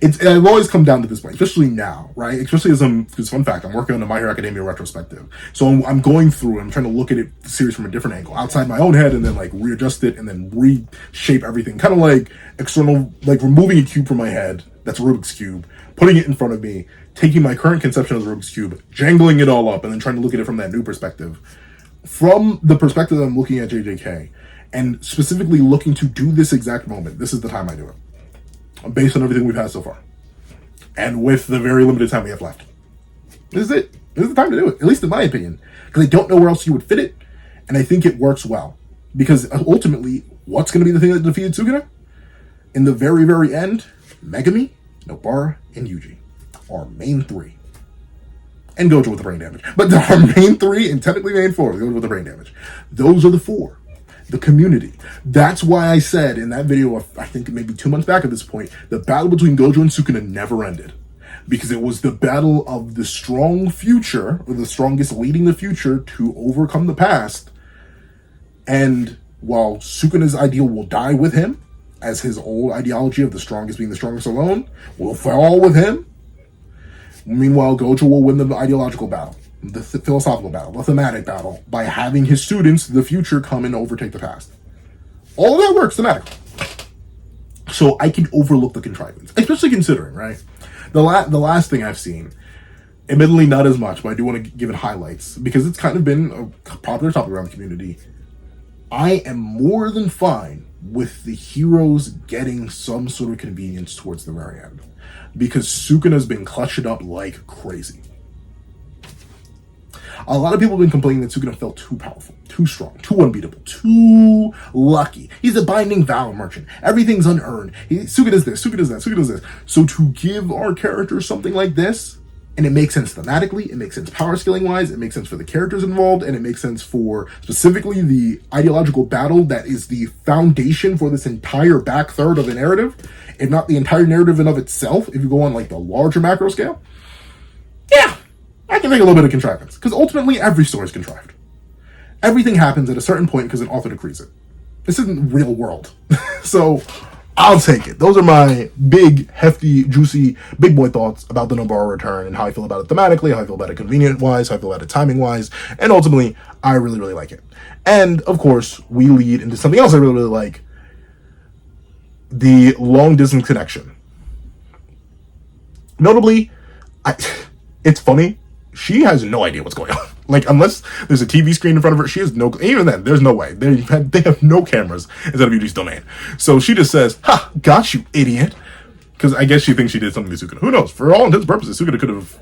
I've always come down to this point, especially now, right? Especially because fun fact, I'm working on a My Hero Academia retrospective. So I'm going through and I'm trying to look at the series from a different angle, outside my own head, and then like readjust it and then reshape everything. Kind of like external, like removing a cube from my head, that's a Rubik's Cube, putting it in front of me, taking my current conception of the Rubik's Cube, jangling it all up, and then trying to look at it from that new perspective. From the perspective that I'm looking at JJK, and specifically looking to do this exact moment, this is the time I do it. Based on everything we've had so far. And with the very limited time we have left. This is it. This is the time to do it, at least in my opinion. Because I don't know where else you would fit it, and I think it works well. Because ultimately, what's going to be the thing that defeated Sukuna? In the very, very end, Megami, Nobara, and Yuji. Our main three. And Gojo with the brain damage. But our main three, and technically main four, Gojo with the brain damage. Those are the four. The community. That's why I said in that video, I think maybe 2 months back at this point, the battle between Gojo and Sukuna never ended. Because it was the battle of the strong future, or the strongest leading the future to overcome the past. And while Sukuna's ideal will die with him, as his old ideology of the strongest being the strongest alone will fall with him, meanwhile Gojo will win the ideological battle. The philosophical battle, the thematic battle, by having his students, the future, come and overtake the past. All of that works thematically. So I can overlook the contrivance, especially considering, right? The last thing I've seen, admittedly not as much, but I do want to give it highlights, because it's kind of been a popular topic around the community. I am more than fine with the heroes getting some sort of convenience towards the very end, because Sukuna's been clutching up like crazy. A lot of people have been complaining that Sukuna felt too powerful, too strong, too unbeatable, too lucky. He's a binding vow merchant. Everything's unearned. Sukuna does this, Sukuna does that, Sukuna does this. So to give our characters something like this, and it makes sense thematically, it makes sense power scaling wise, it makes sense for the characters involved, and it makes sense for specifically the ideological battle that is the foundation for this entire back third of the narrative, if not the entire narrative in of itself, if you go on like the larger macro scale. Yeah, I can make a little bit of contrivance, because ultimately every story is contrived. Everything happens at a certain point because an author decrees it. This isn't real world. So I'll take it. Those are my big, hefty, juicy, big boy thoughts about the Nobara return and how I feel about it thematically, how I feel about it convenient-wise, how I feel about it timing-wise, and ultimately, I really, really like it. And, of course, we lead into something else I really, really like, the long-distance connection. Notably, it's funny, she has no idea what's going on. Like, unless there's a TV screen in front of her, she has no... Even then, there's no way. They have no cameras instead of Yuji's domain. So she just says, ha, got you, idiot. Because I guess she thinks she did something to Sukuna. Who knows? For all intents and purposes, Sukuna could have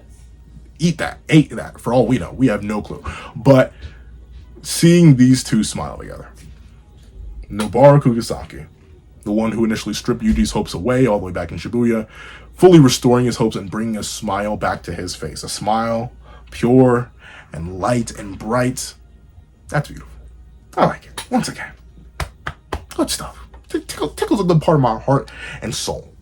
ate that. For all we know. We have no clue. But seeing these two smile together. Nobara Kugisaki, the one who initially stripped Yuji's hopes away all the way back in Shibuya, fully restoring his hopes and bringing a smile back to his face. A smile, pure and light and bright. That's beautiful. I like it. Once again, good stuff. Tickles a good part of my heart and soul.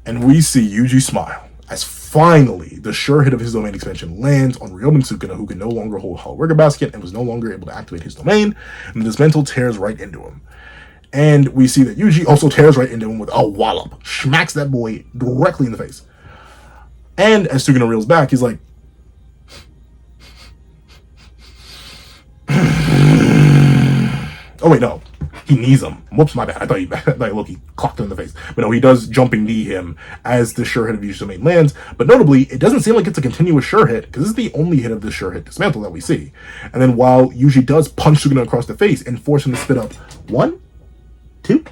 And we see Yuji smile as finally the sure hit of his domain expansion lands on Ryomen Sukuna, who can no longer hold Hollow Rigger Basket and was no longer able to activate his domain, and the dismantle tears right into him. And we see that Yuji also tears right into him with a wallop, smacks that boy directly in the face. And as Suguna reels back, he's like, oh wait, no. He knees him. Whoops, my bad. I thought he clocked him in the face. But no, he does jumping knee him as the sure hit of Yuji's domain lands. But notably, it doesn't seem like it's a continuous sure hit, because this is the only hit of the sure hit dismantle that we see. And then while Yuji does punch Suguna across the face and force him to spit up 1, 2,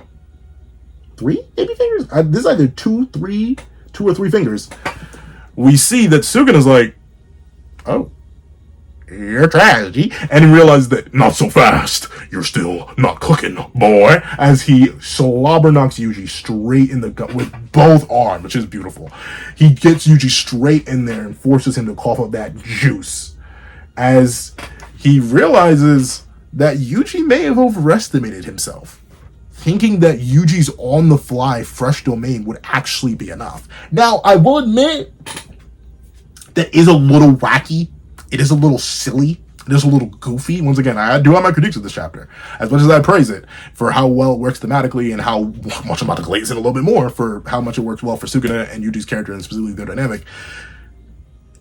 3 maybe fingers? This is either 2 or 3 fingers. We see that Suguna's like, oh, you're trash, G. And he realizes that, not so fast. You're still not cooking, boy. As he slobber knocks Yuji straight in the gut with both arms, which is beautiful. He gets Yuji straight in there and forces him to cough up that juice. As he realizes that Yuji may have overestimated himself, thinking that Yuji's on-the-fly fresh domain would actually be enough. Now, I will admit, that is a little wacky. It is a little silly. It is a little goofy. Once again, I do have my critiques of this chapter. As much as I praise it for how well it works thematically and how much I'm about to glaze in a little bit more for how much it works well for Suguna and Yuji's character and specifically their dynamic,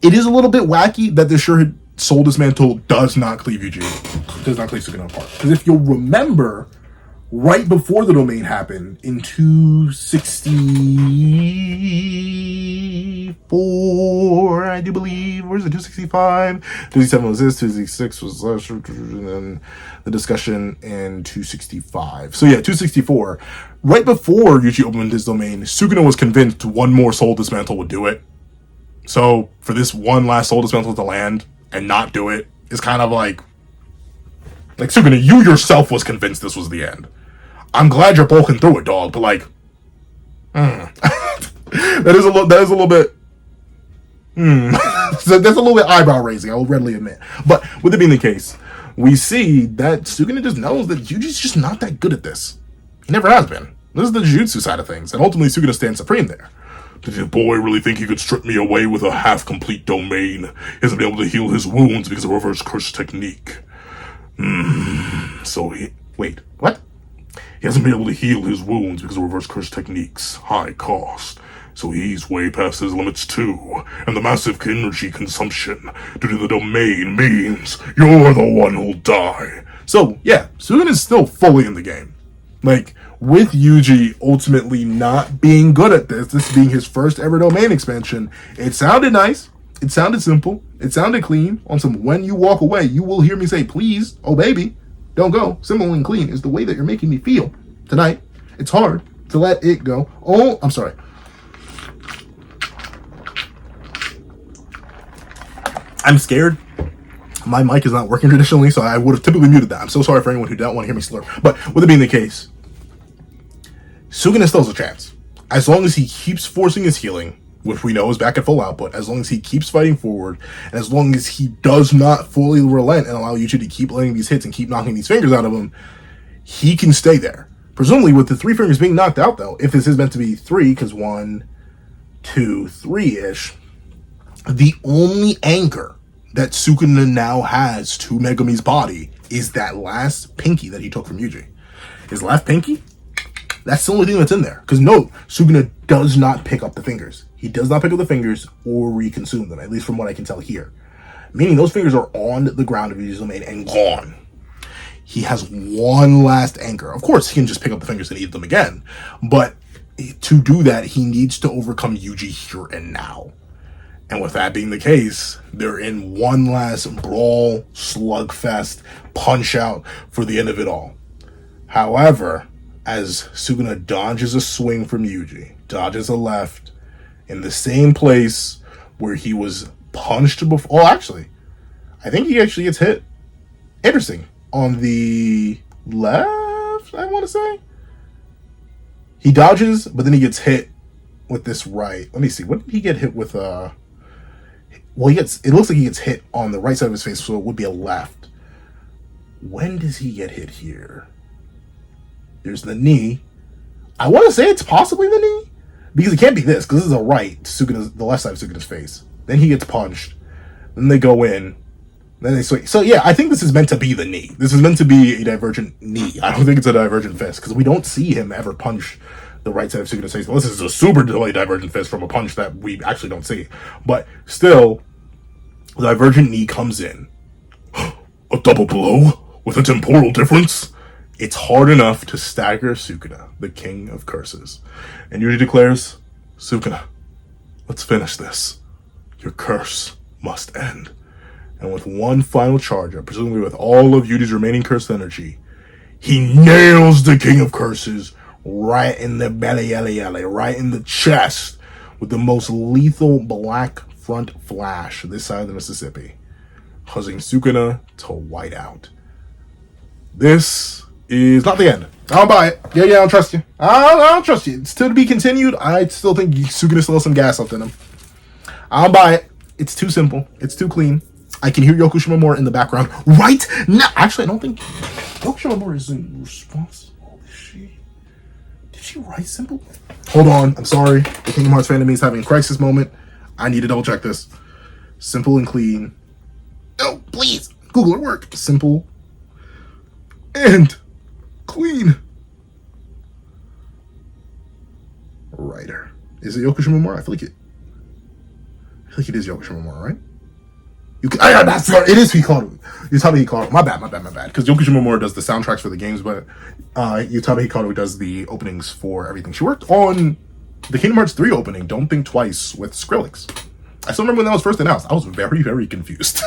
it is a little bit wacky that the sure soul dismantle does not cleave Yuji, does not cleave Suguna apart. Because if you'll remember, right before the domain happened, in 264, I do believe, where's it, 265? 267 was this, 266 was last, and then the discussion in 265. So yeah, 264, right before Yuji opened his domain, Suguna was convinced one more soul dismantle would do it. So for this one last soul dismantle to land and not do it is kind of like Suguna, you yourself was convinced this was the end. I'm glad you're poking through it, dog, but like, that is a little bit, so that's a little bit eyebrow raising, I will readily admit. But with it being the case, we see that Suguna just knows that Yuji's just not that good at this. He never has been. This is the Jujutsu side of things, and ultimately Suguna stands supreme there. Did the boy really think he could strip me away with a half-complete domain? He hasn't been able to heal his wounds because of reverse curse technique. Wait, what? He hasn't been able to heal his wounds because of reverse curse techniques. High cost. So he's way past his limits too. And the massive energy consumption due to the domain means you're the one who'll die. So, yeah, Suguna is still fully in the game. Like, with Yuji ultimately not being good at this being his first ever domain expansion, it sounded nice. It sounded simple. It sounded clean. On some, when you walk away, you will hear me say, please, oh baby, don't go. Simple and clean is the way that you're making me feel tonight. It's hard to let it go. Oh, I'm sorry. I'm scared. My mic is not working traditionally, so I would have typically muted that. I'm so sorry for anyone who don't want to hear me slurp. But with it being the case, Suguna still has a chance. As long as he keeps forcing his healing, which we know is back at full output, as long as he keeps fighting forward, and as long as he does not fully relent and allow Yuji to keep landing these hits and keep knocking these fingers out of him, he can stay there. Presumably with the 3 fingers being knocked out though, if this is meant to be 3, because 1, 2, 3-ish, the only anchor that Suguna now has to Megumi's body is that last pinky that he took from Yuji. His left pinky? That's the only thing that's in there. Because no, Suguna does not pick up the fingers. He does not pick up the fingers or reconsume them, at least from what I can tell here. Meaning those fingers are on the ground of Yuji's domain and gone. He has one last anchor. Of course, he can just pick up the fingers and eat them again. But to do that, he needs to overcome Yuji here and now. And with that being the case, they're in one last brawl, slugfest, punch out for the end of it all. However, as Suguna dodges a swing from Yuji, dodges a left, in the same place where he was punched before. Oh, actually, I think he actually gets hit. Interesting. On the left, I want to say. He dodges, but then he gets hit with this right. Let me see. What did he get hit with? Well, it looks like he gets hit on the right side of his face, so it would be a left. When does he get hit here? There's the knee. I want to say it's possibly the knee, because it can't be this, because this is a right, the left side of Suguna's face. Then he gets punched. Then they go in. Then they swing. So yeah, I think this is meant to be the knee. This is meant to be a divergent knee. I don't think it's a divergent fist because we don't see him ever punch the right side of Sukuna's face. Well, this is a super delayed divergent fist from a punch that we actually don't see. But still, the divergent knee comes in. A double blow with a temporal difference. It's hard enough to stagger Sukuna, the king of curses. And Yuji declares, Sukuna, let's finish this. Your curse must end. And with one final charge, presumably with all of Yuji's remaining cursed energy, he nails the king of curses right in the belly, right in the chest, with the most lethal black front flash this side of the Mississippi, causing Sukuna to white out. This is not the end. I don't buy it. Yeah, I don't trust you. I don't trust you. It's still to be continued. I still think Sukuna still has some gas left in him. I don't buy it. It's too simple. It's too clean. I can hear Yoko Shimomura in the background right now. Actually, I don't think Yoko Shimomura isn't responsible. Did she write simple? Hold on. I'm sorry. The Kingdom Hearts fan of me is having a crisis moment. I need to double check this. Simple and clean. Oh, please. Google it work. Simple and clean. Writer. Is it Yoko Shimomura? I feel like it is Yoko Shimomura, right? That's right. It is Hikaru. Yutaba Hikaru. My bad. Because Yoko Shimomura does the soundtracks for the games, but Yutaba Hikaru does the openings for everything. She worked on the Kingdom Hearts 3 opening, Don't Think Twice, with Skrillex. I still remember when that was first announced. I was very, very confused.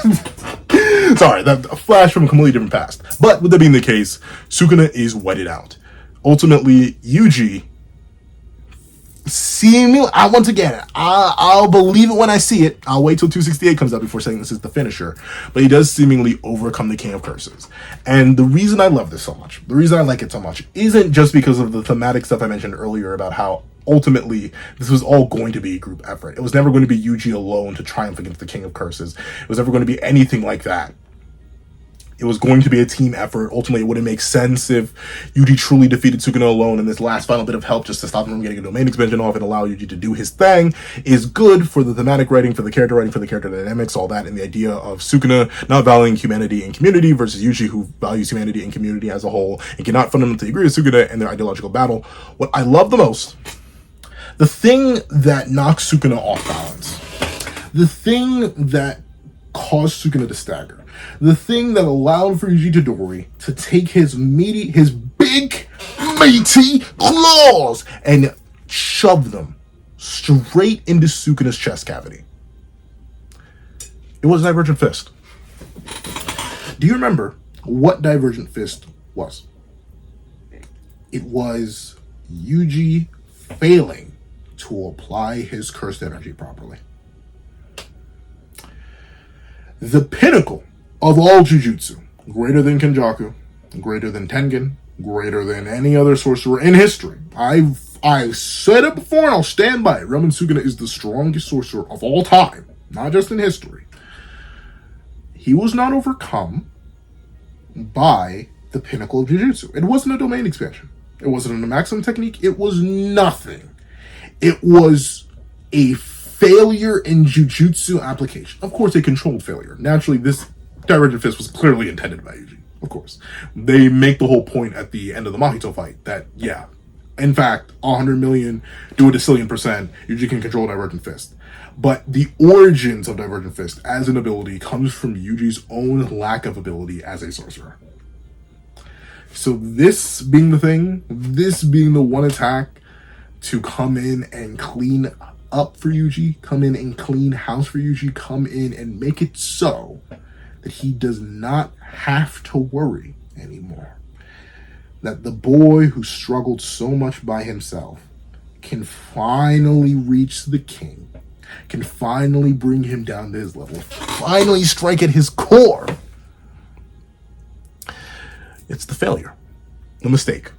Sorry, that a flash from a completely different past. But with that being the case, Sukuna is wedded out. Ultimately, Yuji, once again, I'll believe it when I see it. I'll wait till 268 comes out before saying this is the finisher. But he does seemingly overcome the King of Curses. And the reason I love this so much, the reason I like it so much, isn't just because of the thematic stuff I mentioned earlier about how ultimately this was all going to be a group effort. It was never going to be Yuji alone to triumph against the King of Curses. It was never going to be anything like that. It was going to be a team effort. Ultimately, it wouldn't make sense if Yuji truly defeated Sukuna alone, and this last final bit of help just to stop him from getting a domain expansion off and allow Yuji to do his thing is good for the thematic writing, for the character dynamics, all that, and the idea of Sukuna not valuing humanity and community versus Yuji, who values humanity and community as a whole and cannot fundamentally agree with Sukuna in their ideological battle. What I love the most, the thing that knocks Sukuna off balance, the thing that caused Sukuna to stagger, the thing that allowed for Yuji Todori to take his big, meaty claws and shove them straight into Sukuna's chest cavity. It was Divergent Fist. Do you remember what Divergent Fist was? It was Yuji failing to apply his cursed energy properly. The pinnacle of all Jujutsu, greater than Kenjaku, greater than Tengen, greater than any other sorcerer in history. I've said it before and I'll stand by it. Ramen Sukuna is the strongest sorcerer of all time, not just in history. He was not overcome by the pinnacle of Jujutsu. It wasn't a domain expansion. It wasn't a maximum technique. It was nothing. It was a failure in Jujutsu application. Of course, a controlled failure. Naturally, this Divergent Fist was clearly intended by Yuji. Of course. They make the whole point at the end of the Mahito fight that, yeah, in fact, 100 million, do a decillion %, Yuji can control Divergent Fist. But the origins of Divergent Fist as an ability comes from Yuji's own lack of ability as a sorcerer. So this being the thing, this being the one attack to come in and clean up for Yuji, come in and clean house for Yuji, come in and make it so that he does not have to worry anymore. That the boy who struggled so much by himself can finally reach the king, can finally bring him down to his level, finally strike at his core. It's the failure, the mistake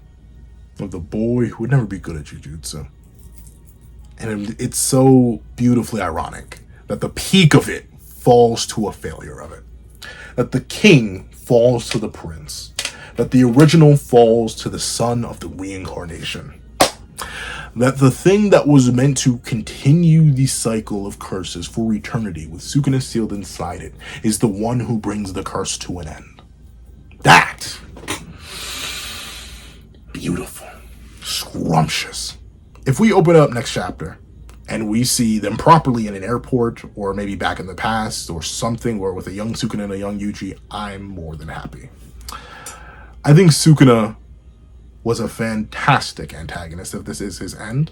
of the boy who would never be good at Jujutsu. And it's so beautifully ironic that the peak of it falls to a failure of it. That the king falls to the prince. That the original falls to the son of the reincarnation. that the thing that was meant to continue the cycle of curses for eternity with Sukuna sealed inside it is the one who brings the curse to an end. That, beautiful, scrumptious. If we open up next chapter and we see them properly in an airport, or maybe back in the past, or something, or with a young Sukuna and a young Yuji, I'm more than happy. I think Sukuna was a fantastic antagonist if this is his end,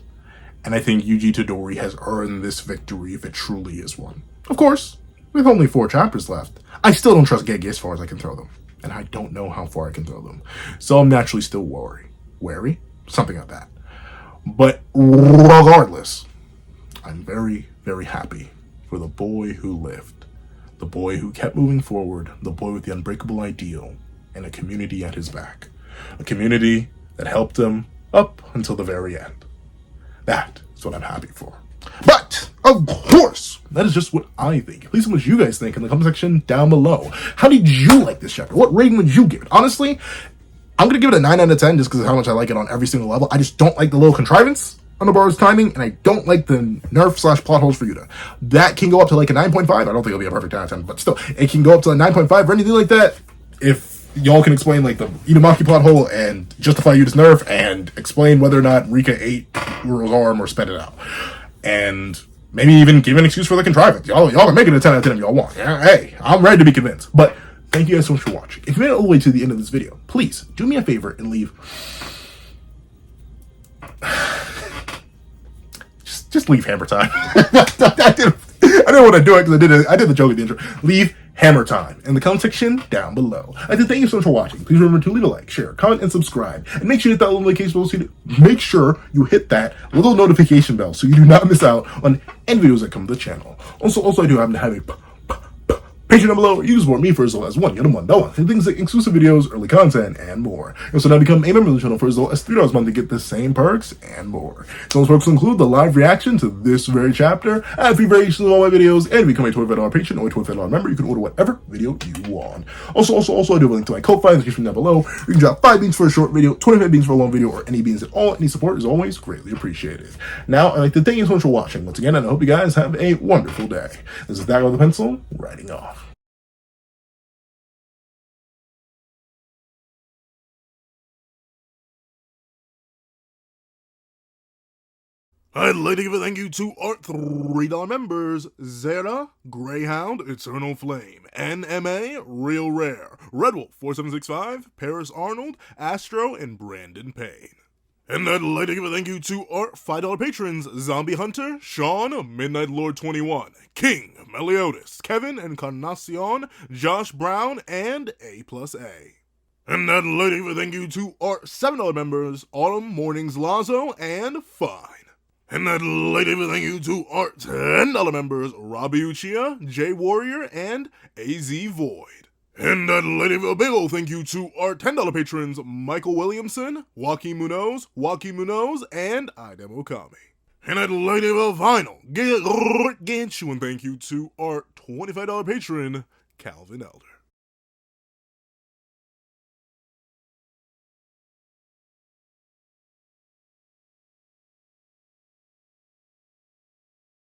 and I think Yuji Tadori has earned this victory if it truly is one. Of course, with only 4 chapters left, I still don't trust Gege as far as I can throw them, and I don't know how far I can throw them, so I'm naturally still wary, something like that. But regardless, I'm very, very happy for the boy who lived, the boy who kept moving forward, the boy with the unbreakable ideal, and a community at his back. A community that helped him up until the very end. That is what I'm happy for. But, of course, that is just what I think. Please tell me what you guys think in the comment section down below. How did you like this chapter? What rating would you give it? Honestly, I'm going to give it a 9 out of 10 just because of how much I like it on every single level. I just don't like the little contrivance on Nobara's timing, and I don't like the nerf/plot holes for Yuta. That can go up to like a 9.5. I don't think it'll be a perfect 9 out of 10, but still, it can go up to a 9.5 or anything like that. If y'all can explain like the Inumaki plot hole and justify Yuta's nerf and explain whether or not Rika ate Uro's arm or sped it out. And maybe even give an excuse for the contrivance. Y'all can make it a 10 out of 10 if y'all want. Yeah, hey, I'm ready to be convinced. But thank you guys so much for watching. If you made it all the way to the end of this video, please do me a favor and leave... just leave hammer time. I didn't want to do it because I did the joke at the intro. Leave hammer time in the comment section down below. I did thank you so much for watching. Please remember to leave a like, share, comment, and subscribe. And make sure you hit that little notification bell so make sure you hit that little notification bell so you do not miss out on any videos that come to the channel. Also I do happen to have a Patreon down below. You can support me for as low as $1, $1, and things like exclusive videos, early content, and more. You also now become a member of the channel for as low as $3 a month to get the same perks and more. Those perks include the live reaction to this very chapter, ad-free variations of all my videos, and become a $25 patron or a $25 member. You can order whatever video you want. Also, I do have a link to my Ko-Fi in the description down below. You can drop 5 beans for a short video, 25 beans for a long video, or any beans at all. Any support is always greatly appreciated. Now, I'd like to thank you so much for watching once again, and I hope you guys have a wonderful day. This is Dagger with the Pencil, writing off. I'd like to give a thank you to our $3 members, Zera, Greyhound, Eternal Flame, NMA, Real Rare, Redwolf 4765, Paris Arnold, Astro, and Brandon Payne. And I'd like to give a thank you to our $5 patrons, Zombie Hunter, Sean, Midnight Lord 21, King, Meliodas, Kevin, Encarnacion, Josh Brown, and A+A. And I'd like to give a thank you to our $7 members, Autumn, Mornings, Lazo, and Fine. And I'd like to give a thank you to our $10 members, Robbie Uchiha, Jay Warrior, and AZ Void. And I'd like to give a big ol' thank you to our $10 patrons, Michael Williamson, Joaquin Munoz, and Idem Okami. And I'd like to give a final gargantuan thank you to our $25 patron, Calvin Elder.